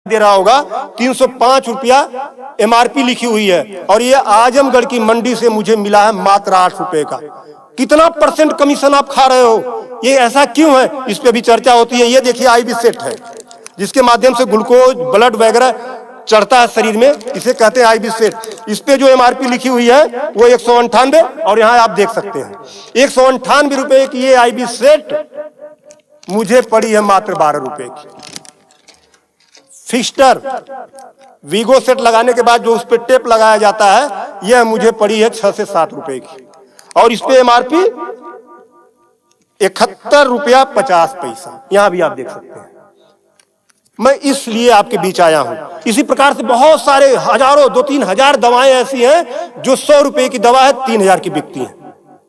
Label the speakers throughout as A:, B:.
A: दे रहा होगा 305 रुपया एमआरपी लिखी हुई है और ये आजमगढ़ की मंडी से मुझे मिला है मात्र 8 रुपए का। कितना परसेंट कमीशन आप खा रहे हो? ये ऐसा क्यों है? इस पे भी चर्चा होती है। ये देखिए आईबी सेट है जिसके माध्यम से ग्लूकोज ब्लड वगैरह चढ़ता है शरीर में, इसे कहते हैं आईबी सेट। इस पे जो एमआरपी लिखी हुई है वो 198 और यहाँ आप देख सकते हैं 198 रुपए की ये आईबी सेट मुझे पड़ी है मात्र 12 रुपए की। फिक्स्टर वीगो सेट लगाने के बाद जो उस पर टेप लगाया जाता है यह मुझे पड़ी है 6 से 7 रुपए की और इस पे एमआरपी 71 रुपया 50 पैसा। यहां भी आप देख सकते हैं। मैं इसलिए आपके बीच आया हूं। इसी प्रकार से बहुत सारे हजारों 2-3 हजार दवाएं ऐसी हैं जो 100 रुपए की दवा है 3000 की बिकती है।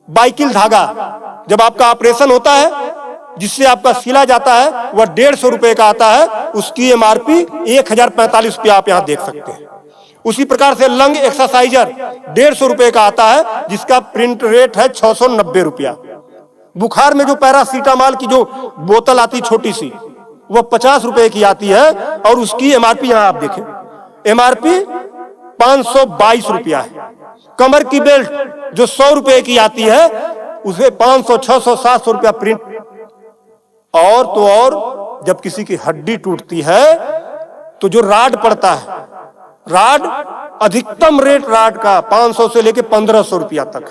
A: बाइकिल धागा जब आपका ऑपरेशन होता है जिससे आपका सिला जाता है वह 150 रुपए का आता है, उसकी एमआरपी 1045 रुपया आप यहां देख सकते हैं। उसी प्रकार से लंग एक्सरसाइजर 150 रुपए का आता है जिसका प्रिंट रेट है 690 रुपया। बुखार में जो पैरासीटामॉल की जो बोतल आती छोटी सी वह 50 रुपए की आती है और उसकी एमआरपी यहां आप देखें एमआरपी 522 रुपया है। कमर की बेल्ट जो 100 रुपए की आती है उसे 500, 600, 700 रुपया प्रिंट। और तो और जब किसी की हड्डी टूटती है तो जो राड पड़ता है, राड अधिकतम रेट राड का 500 से लेके 1500 रुपया तक,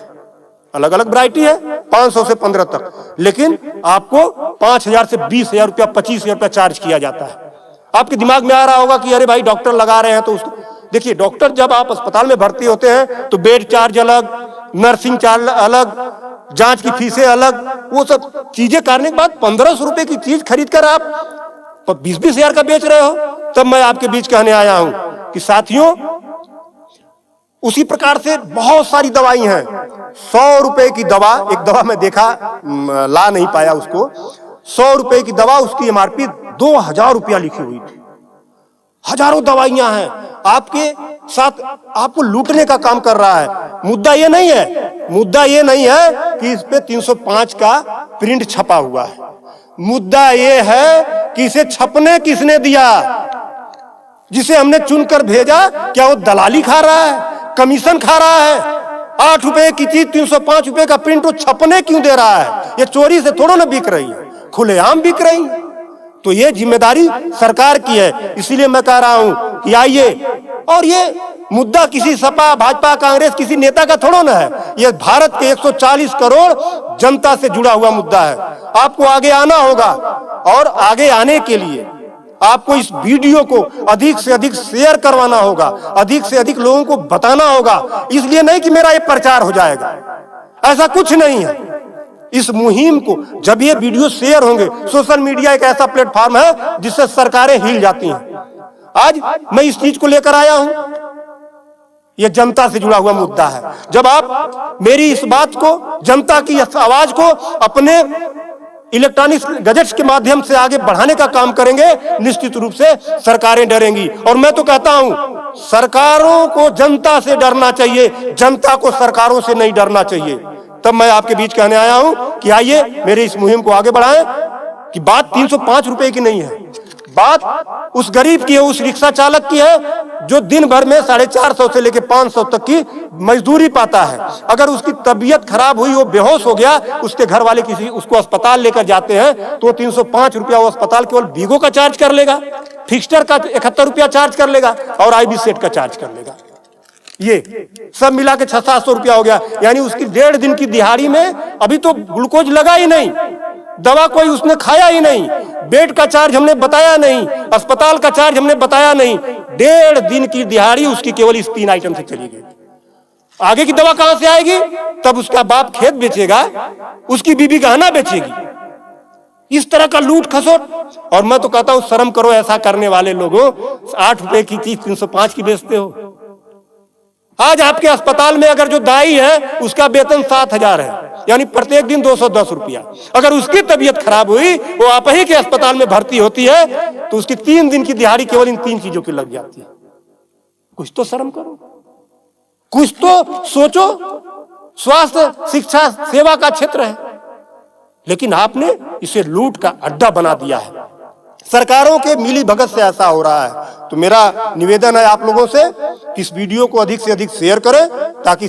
A: अलग अलग वैरायटी है 500 से 15 तक, लेकिन आपको 5000 से 20,000 रुपया 25,000 रुपया चार्ज किया जाता है। आपके दिमाग में आ रहा होगा कि अरे भाई डॉक्टर लगा रहे हैं तो उसको देखिए, डॉक्टर जब आप अस्पताल में भर्ती होते हैं तो बेड चार्ज अलग, नर्सिंग चार्ज अलग, जांच की फीसें अलग, वो सब चीजें करने के बाद 1500 रुपए की चीज खरीद कर आप 20-20 हजार का बेच रहे हो। तब मैं आपके बीच कहने आया हूं कि साथियों उसी प्रकार से बहुत सारी दवाई हैं। 100 रुपए की दवा, एक दवा मैं देखा ला नहीं पाया उसको, 100 रुपए की दवा उसकी एमआरपी 2000 रुपया लिखी हुई थी। हजारों दवाइयां हैं आपके साथ, आपको लूटने का काम कर रहा है। मुद्दा ये नहीं है, मुद्दा ये नहीं है कि इस पे 305 का प्रिंट छपा हुआ है। मुद्दा ये है कि इसे छपने किसने दिया? जिसे हमने चुनकर भेजा, क्या वो दलाली खा रहा है, कमीशन खा रहा है? 8 रुपए की चीज 305 रुपए का प्रिंट वो छपने क्यों दे रहा है? ये चोरी से थोड़ा ना बिक रही है, खुलेआम बिक रही है। तो ये जिम्मेदारी सरकार की है। इसीलिए मैं कह रहा हूं कि आइए, और ये मुद्दा किसी सपा भाजपा कांग्रेस किसी नेता का थोड़ा ना है, ये भारत के 140 करोड़ जनता से जुड़ा हुआ मुद्दा है। आपको आगे आना होगा और आगे आने के लिए आपको इस वीडियो को अधिक से अधिक शेयर करवाना होगा, अधिक से अधिक लोगों को बताना होगा। इसलिए नहीं कि मेरा ये प्रचार हो जाएगा, ऐसा कुछ नहीं है। इस मुहिम को जब ये वीडियो शेयर होंगे, सोशल मीडिया एक ऐसा प्लेटफॉर्म है जिससे सरकारें हिल जाती हैं। आज मैं इस चीज को लेकर आया हूं, यह जनता से जुड़ा हुआ मुद्दा है। जब आप मेरी इस बात को, जनता की इस आवाज को अपने इलेक्ट्रॉनिक गैजेट्स के माध्यम से आगे बढ़ाने का काम करेंगे, निश्चित रूप से सरकारें डरेंगी। और मैं तो कहता हूं सरकारों को जनता से डरना चाहिए, जनता को सरकारों से नहीं डरना चाहिए। तब मैं आपके बीच कहने आया हूं कि आइए मेरी इस मुहिम को आगे बढ़ाएं। कि बात 305 रुपए की नहीं है, बात उस गरीब की है, उस रिक्शा चालक की है जो दिन भर में 450 से लेकर 500 तक की मजदूरी पाता है। अगर उसकी तबीयत खराब हुई, वो बेहोश हो गया, उसके घर वाले किसी उसको अस्पताल लेकर जाते हैं तो 305 रुपया वो अस्पताल केवल वीगो का चार्ज कर लेगा, फिक्स्टर का 71 रुपया चार्ज कर लेगा और आईबी सेट का चार्ज कर लेगा। ये सब मिला के 600-700 रुपया हो गया। यानी उसकी 1.5 दिन की दिहाड़ी में अभी तो ग्लूकोज लगा ही नहीं, दवा कोई उसने खाया ही नहीं, बेड का चार्ज हमने बताया नहीं, अस्पताल का चार्ज हमने बताया नहीं। 1.5 दिन की दिहाड़ी उसकी केवल इस 3 आइटम से चली गई। आगे की दवा कहां से आएगी? तब उसका बाप खेत बेचेगा, उसकी बीबी गहना बेचेगी। इस तरह का लूट खसोट। और मैं तो कहता हूं शर्म करो ऐसा करने वाले लोगों। 8 रुपए की चीज 305 की बेचते हो। आज आपके अस्पताल में अगर जो दाई है उसका वेतन 7,000 है, यानी प्रत्येक दिन 210 रुपया। अगर उसकी तबीयत खराब हुई, वो आप ही के अस्पताल में भर्ती होती है तो उसकी 3 दिन की दिहाड़ी केवल इन 3 चीजों की लग जाती है। कुछ तो शर्म करो, कुछ तो सोचो। स्वास्थ्य, शिक्षा, सेवा का क्षेत्र है, लेकिन आपने इसे लूट का अड्डा बना दिया है। सरकारों के मिली भगत से ऐसा हो रहा है। तो मेरा निवेदन है आप लोगों से कि इस वीडियो को अधिक से अधिक शेयर करें ताकि